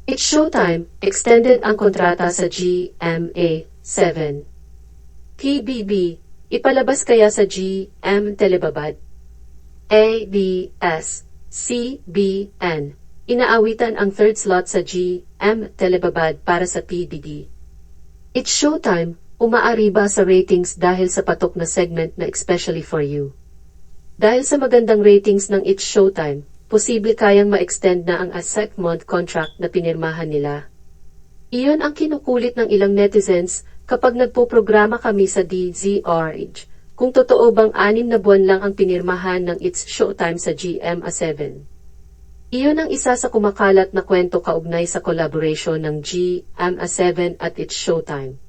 It's Showtime, extended ang kontrata sa GMA7. PBB, ipalabas kaya sa GM Telebabad? ABS-CBN, inaawitan ang third slot sa GM Telebabad para sa PBB. It's Showtime, umaari ba sa ratings dahil sa patok na segment na especially for you? Dahil sa magandang ratings ng It's Showtime, posible kayang ma-extend na ang a-6-month contract na pinirmahan nila. Iyon ang kinukulit ng ilang netizens kapag nagpo-programa kami sa DZRH, kung totoo bang 6 na buwan lang ang pinirmahan ng It's Showtime sa GMA7. Iyon ang isa sa kumakalat na kwento kaugnay sa collaboration ng GMA7 at It's Showtime.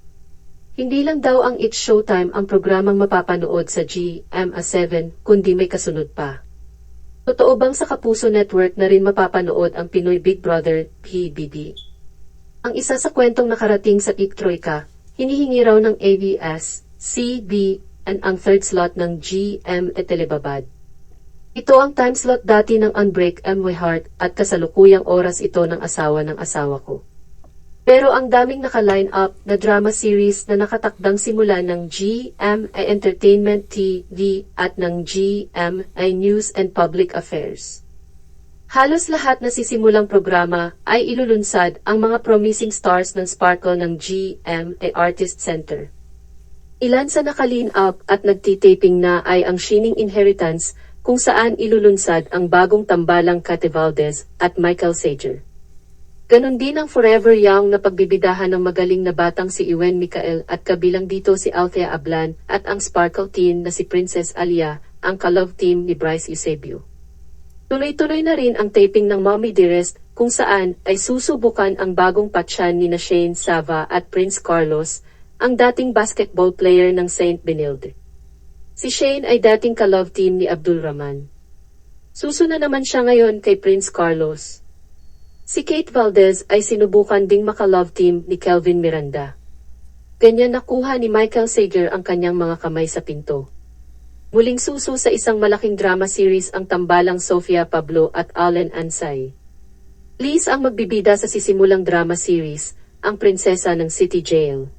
Hindi lang daw ang It's Showtime ang programang mapapanood sa GMA7 kundi may kasunod pa. Totoo bang sa Kapuso Network na rin mapapanood ang Pinoy Big Brother, PBB? Ang isa sa kwentong nakarating sa Tiktroika, hinihingi raw ng ABS-CBN ang third slot ng GMA Telebabad. Ito ang time slot dati ng Unbreak My Heart at kasalukuyang oras ito ng asawa ko. Pero ang daming naka-line up na drama series na nakatakdang simulan ng GMA Entertainment TV at ng GMA News and Public Affairs. Halos lahat na sisimulang programa ay ilulunsad ang mga promising stars ng Sparkle ng GMA Artist Center. Ilan sa naka-line up at nagtitaping na ay ang Shining Inheritance kung saan ilulunsad ang bagong tambalang Kate Valdez at Michael Sager. Ganon din ang Forever Young na pagbibidahan ng magaling na batang si Iwen Micael at kabilang dito si Althea Ablan at ang Sparkle Teen na si Princess Alia, ang ka-love team ni Bryce Eusebio. Tuloy-tuloy na rin ang taping ng Mommy Dearest kung saan ay susubukan ang bagong patsyan ni Shane Sava at Prince Carlos, ang dating basketball player ng Saint Benilde. Si Shane ay dating ka-love team ni Abdul Rahman. Susunod naman siya ngayon kay Prince Carlos. Si Kate Valdez ay sinubukan ding maka-love team ni Kelvin Miranda. Ganyan nakuha ni Michael Sager ang kanyang mga kamay sa pinto. Muling suso sa isang malaking drama series ang tambalang Sofia Pablo at Allen Ansay. Liz ang magbibida sa sisimulang drama series, ang prinsesa ng City Jail.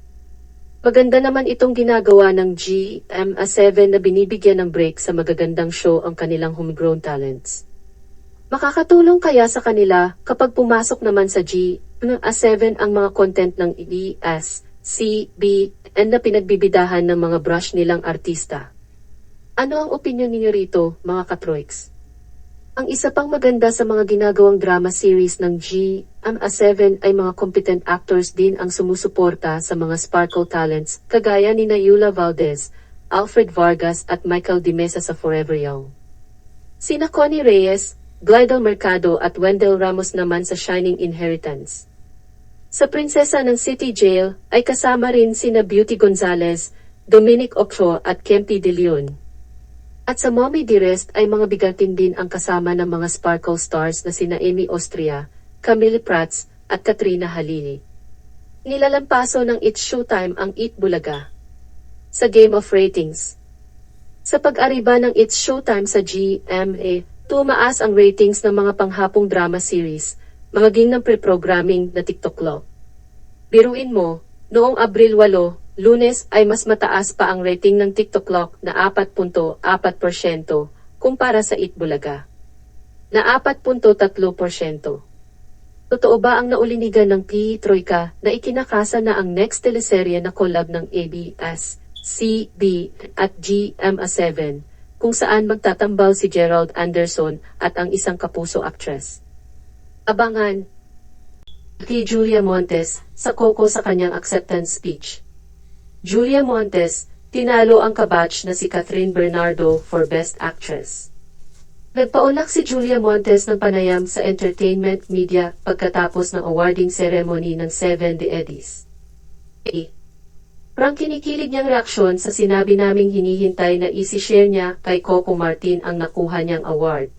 Maganda naman itong ginagawa ng GMA7 na binibigyan ng break sa magagandang show ang kanilang homegrown talents. Makakatulong kaya sa kanila kapag pumasok naman sa GMA7 ang mga content ng ABS-CBN na pinagbibidahan ng mga brush nilang artista. Ano ang opinyon ninyo rito, mga katroiks? Ang isa pang maganda sa mga ginagawang drama series ng GMA7 ay mga competent actors din ang sumusuporta sa mga Sparkle talents kagaya ni Yula Valdez, Alfred Vargas at Michael Di Mesa sa Forever Young. Sina Connie Reyes, Glidel Mercado at Wendell Ramos naman sa Shining Inheritance. Sa prinsesa ng City Jail ay kasama rin sina Beauty Gonzalez, Dominic Ochoa at Kempy De Leon. At sa Mommy Dearest ay mga bigatin din ang kasama ng mga Sparkle stars na sina Amy Austria, Camille Prats at Katrina Halili. Nilalampaso ng It's Showtime ang Eat Bulaga sa Game of Ratings. Sa pag-ariba ng It's Showtime sa GMA, tumaas ang ratings ng mga panghapong drama series, maging ng pre-programming na TikTok Law. Biruin mo, noong Abril 8, Lunes ay mas mataas pa ang rating ng TikTok Law na 4.4% kumpara sa Eat Bulaga na 4.3%. Totoo ba ang naulinigan ng Tiktroika na ikinakasa na ang next teleserye na collab ng ABS-CBN at GMA7? Kung saan magtatambal si Gerald Anderson at ang isang kapuso actress. Abangan kay Julia Montes sa Coco sa kanyang acceptance speech. Julia Montes, tinalo ang kabatch na si Catherine Bernardo for Best Actress. Nagpaulak si Julia Montes ng panayam sa entertainment media pagkatapos ng awarding ceremony ng 7 The Eddies. Parang kinikilig niyang reaksyon sa sinabi naming hinihintay na isi-share niya kay Coco Martin ang nakuha niyang award.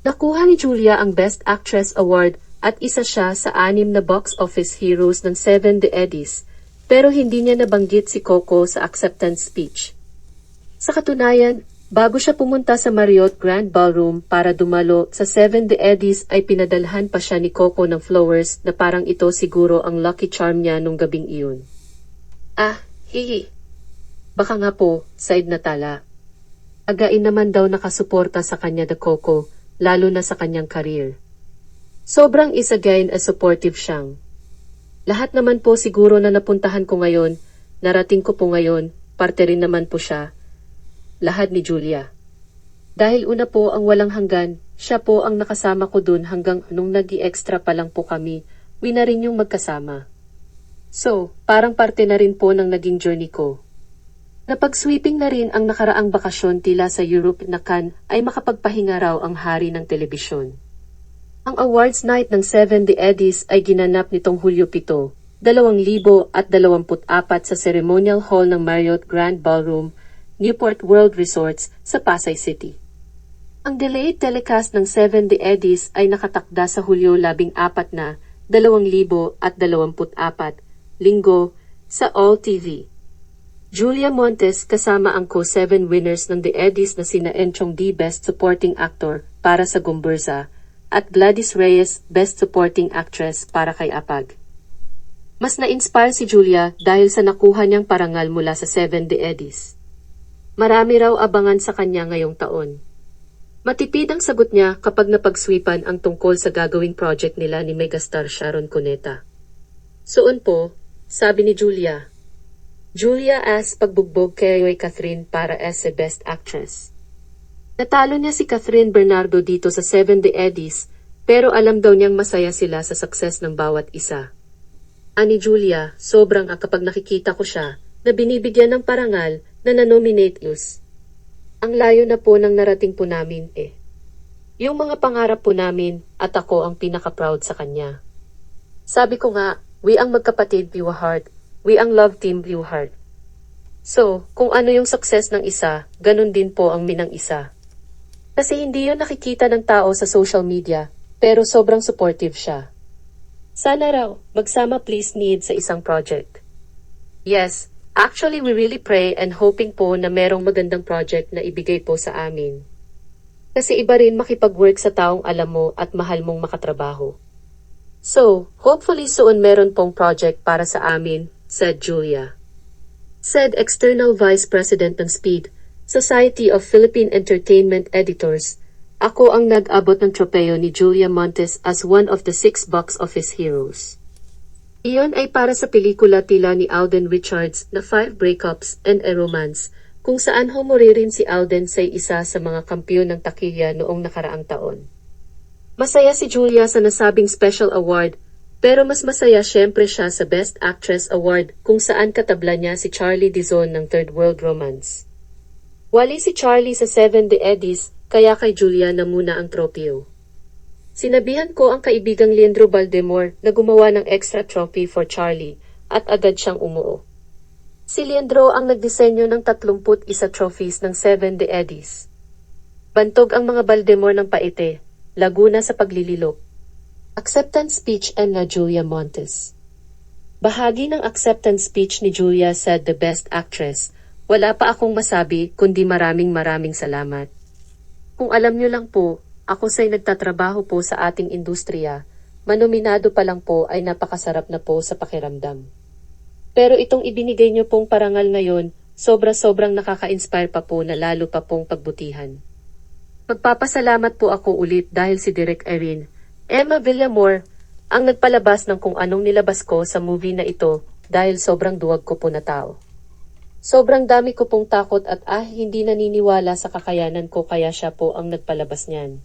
Nakuha ni Julia ang Best Actress Award at isa siya sa 6 na box office heroes ng 7 The Eddies, pero hindi niya nabanggit si Coco sa acceptance speech. Sa katunayan, Bago siya pumunta sa Marriott Grand Ballroom para dumalo sa 7 The Eddies ay pinadalhan pa siya ni Coco ng flowers na parang ito siguro ang lucky charm niya nung gabing iyon. Ah, hihi. Baka nga po, side na tala. Again naman daw nakasuporta sa kanya The Coco, lalo na sa kanyang career. Sobrang is again as supportive siyang. Lahat naman po siguro na napuntahan ko ngayon, narating ko po ngayon, parte rin naman po siya. Lahat ni Julia. Dahil una po ang walang hanggan, siya po ang nakasama ko dun hanggang nung nag-i-extra pa lang po kami, wina rin yung magkasama. So, parang parte na rin po ng naging journey ko. Napag-sweeping na rin ang nakaraang bakasyon tila sa Europe na Cannes ay makapagpahinga raw ang hari ng telebisyon. Ang awards night ng 7 The Eddies ay ginanap nitong Hulyo 7, 2024 sa Ceremonial Hall ng Marriott Grand Ballroom, Newport World Resorts sa Pasay City. Ang delayed telecast ng 7 The Eddies ay nakatakda sa Hulyo 14 na 2024, Linggo, sa All TV. Julia Montes kasama ang co-7 winners ng The Eddies na sina Enchong D Best Supporting Actor para sa Gumburza at Gladys Reyes Best Supporting Actress para kay Apag. Mas na-inspire si Julia dahil sa nakuha niyang parangal mula sa 7 The Eddies. Marami raw abangan sa kanya ngayong taon. Matipid ang sagot niya kapag napagswipan ang tungkol sa gagawing project nila ni megastar Sharon Cuneta. Soon po, sabi ni Julia. Julia as pagbugbog kay Catherine para as a Best Actress. Natalo niya si Catherine Bernardo dito sa 7 The Eddies, pero alam daw niyang masaya sila sa success ng bawat isa. Ani Julia, sobrang kapag nakikita ko siya, na binibigyan ng parangal na nanominate us. Ang layo na po ng narating po namin eh. Yung mga pangarap po namin at ako ang pinaka-proud sa kanya. Sabi ko nga, we ang magkapatid Blue Heart, we ang love team Blue Heart. So, kung ano yung success ng isa, ganun din po ang minang isa. Kasi hindi yun nakikita ng tao sa social media, pero sobrang supportive siya. Sana raw, magsama please need sa isang project. Yes, actually, we really pray and hoping po na merong magandang project na ibigay po sa amin. Kasi iba rin makipag-work sa taong alam mo at mahal mong makatrabaho. So, hopefully soon meron pong project para sa amin, said Julia. Said External Vice President ng SPEED, Society of Philippine Entertainment Editors, ako ang nag-abot ng tropeo ni Julia Montes as one of the 6 box office heroes. Iyon ay para sa pelikula tila ni Alden Richards na 5 Breakups and a Romance, kung saan humuri rin si Alden sa isa sa mga kampiyon ng takilya noong nakaraang taon. Masaya si Julia sa nasabing special award, pero mas masaya syempre siya sa Best Actress Award kung saan katabla niya si Charlie Dizon ng Third World Romance. Wali si Charlie sa 7 The Eddies, kaya kay Julia na muna ang tropeo. Sinabihan ko ang kaibigang Leandro Baldemor na gumawa ng extra trophy for Charlie at agad siyang umuo. Si Leandro ang nagdisenyo ng 31 trophies ng 7 The Eddies. Bantog ang mga Baldemor ng Paite, Laguna sa paglililok. Acceptance speech and na Julia Montes. Bahagi ng acceptance speech ni Julia said the Best Actress, wala pa akong masabi kundi maraming salamat. Kung alam niyo lang po, ako sa'y nagtatrabaho po sa ating industriya, manominado pa lang po ay napakasarap na po sa pakiramdam. Pero itong ibinigay niyo pong parangal ngayon, sobra-sobrang nakaka-inspire pa po na lalo pa pong pagbutihan. Magpapasalamat po ako ulit dahil si Direk Erin, Emma Villamor, ang nagpalabas ng kung anong nilabas ko sa movie na ito dahil sobrang duwag ko po na tao. Sobrang dami ko pong takot at hindi naniniwala sa kakayanan ko kaya siya po ang nagpalabas niyan.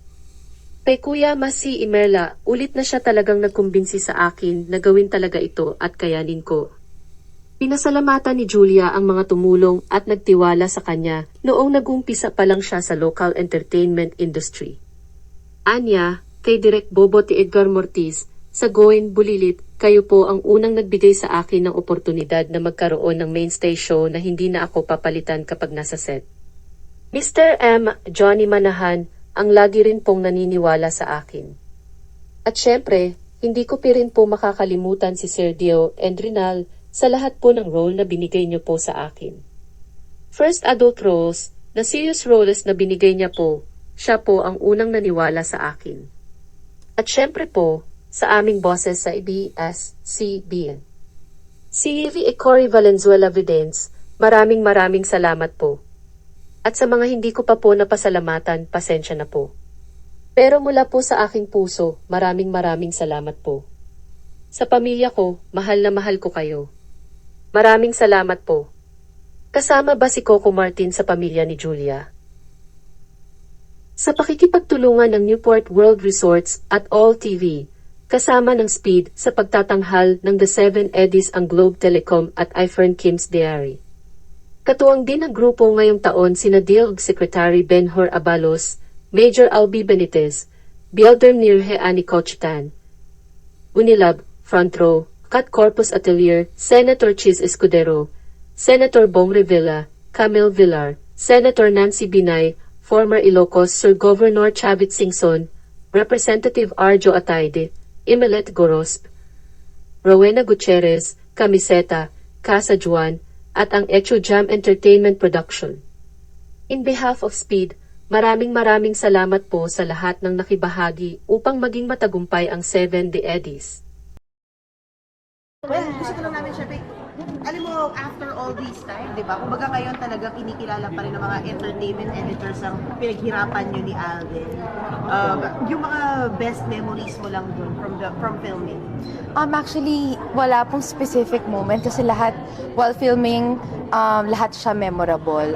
Kay Kuya Masi Imerla, ulit na siya talagang nagkumbinsi sa akin na gawin talaga ito at kayanin ko. Pinasalamatan ni Julia ang mga tumulong at nagtiwala sa kanya noong nag-umpisa pa lang siya sa local entertainment industry. Anya, kay Direk Bobo T. Edgar Mortiz, sa Goin Bulilit, kayo po ang unang nagbigay sa akin ng oportunidad na magkaroon ng mainstay show na hindi na ako papalitan kapag nasa set. Mr. M. Johnny Manahan, ang lagi rin pong naniniwala sa akin. At syempre, hindi ko rin po makakalimutan si Sir Dio and Rinal sa lahat po ng role na binigay niyo po sa akin. First adult roles, na serious roles na binigay niya po, siya po ang unang naniwala sa akin. At syempre po, sa aming boses sa ABS-CBN. Si Evie Cory Valenzuela Videns, maraming salamat po. At sa mga hindi ko pa po napasalamatan, pasensya na po. Pero mula po sa aking puso, maraming salamat po. Sa pamilya ko, mahal na mahal ko kayo. Maraming salamat po. Kasama ba si Coco Martin sa pamilya ni Julia? Sa pakikipagtulungan ng Newport World Resorts at All TV, kasama ng Speed sa pagtatanghal ng The 7 Eddies ang Globe Telecom at iFern Kim's Diary. Katuwang din ang grupo ngayong taon sina DILG Secretary Benhur Abalos, Major Albi Benitez, Bielder Nirhe Ani Cochtan, Unilab, Front Row, Cat Corpus Atelier, Senator Chis Escudero, Senator Bong Revilla, Camille Villar, Senator Nancy Binay, former Ilocos Sur Governor Chavit Singson, Representative Arjo Atayde, Imelet Gorosp, Rowena Gutierrez, Camiseta, Casa Juan, at ang Echo Jam Entertainment Production. In behalf of Speed, maraming salamat po sa lahat ng nakibahagi upang maging matagumpay ang 7 The Eddies. Well, gusto ko lang namin syempre, alam mo, after all this time, di ba? Kumbaga ngayon talagang kinikilala pa rin ng mga entertainment editors ang pinaghirapan nyo ni Alden. Yung mga best memories mo lang dun from filming. Actually, wala pong specific moment kasi lahat, while filming, lahat siya memorable.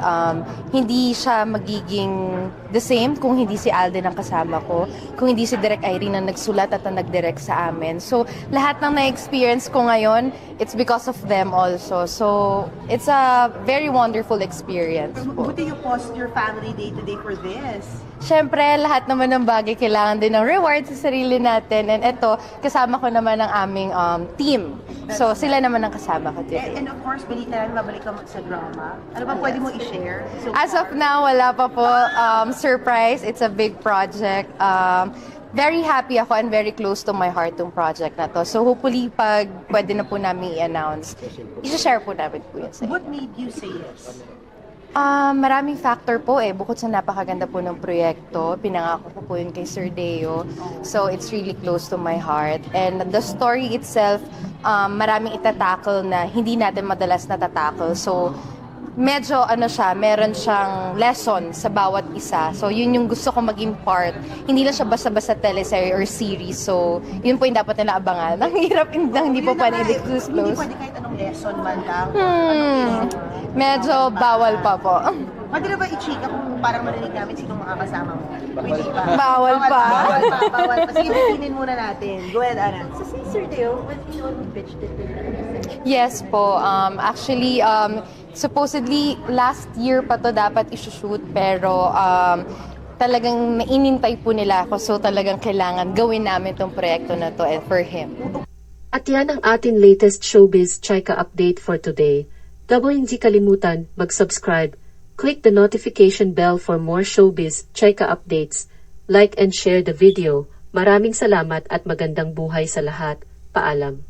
Hindi siya magiging the same kung hindi si Alden ang kasama ko, kung hindi si Direk Irene ang nagsulat at ang nag-direct sa amin. So, lahat ng na-experience ko ngayon, it's because of them also. So, it's a very wonderful experience po. Buti you paused your family day-to-day for this. Siyempre, lahat naman ng bagay kailangan din ng reward sa sarili natin. And ito, kasama ko naman ang aming team. So, sila naman ang kasama ko today. And of course, balita namin, mabalik ka sa drama. Ano ba pwede mo i-share? So As of now, wala pa po. Surprise, it's a big project. Very happy ako and very close to my heart tong project na to. So hopefully, pag pwede na po namin i-announce, i-share po namin po yun sa inyo. what made you say yes? Maraming factor po eh. Bukod sa napakaganda po ng proyekto, pinangako ko po yun kay Sir Deo. So it's really close to my heart. And the story itself, maraming itatackle na hindi natin madalas natatackle. So medyo meron siyang lesson sa bawat isa. So yun yung gusto ko maging part. Hindi lang siya basta-basta teleserye or series. So yun po yung dapat nila abangan. Ang hirap, hindi po pwede Hindi i-disclose. pwede kahit anong lesson man lang. Medyo bawal pa po. Pwede na ba i-chika kung parang marinig namin sinong makakasama mo? Pwede ba? Bawal pa. Bawal pa. Sige, bibinin muna natin. Go ahead, Ana. So, si Sir Deo, when he pitched it to the Yes po. Actually, supposedly, last year pa to dapat isushoot, pero talagang nainintay po nila ako. So talagang kailangan gawin namin tong proyekto na to and for him. At yan ang ating latest showbiz chika update for today. Double hindi kalimutan mag-subscribe, click the notification bell for more showbiz chika updates, like and share the video. Maraming salamat at magandang buhay sa lahat. Paalam.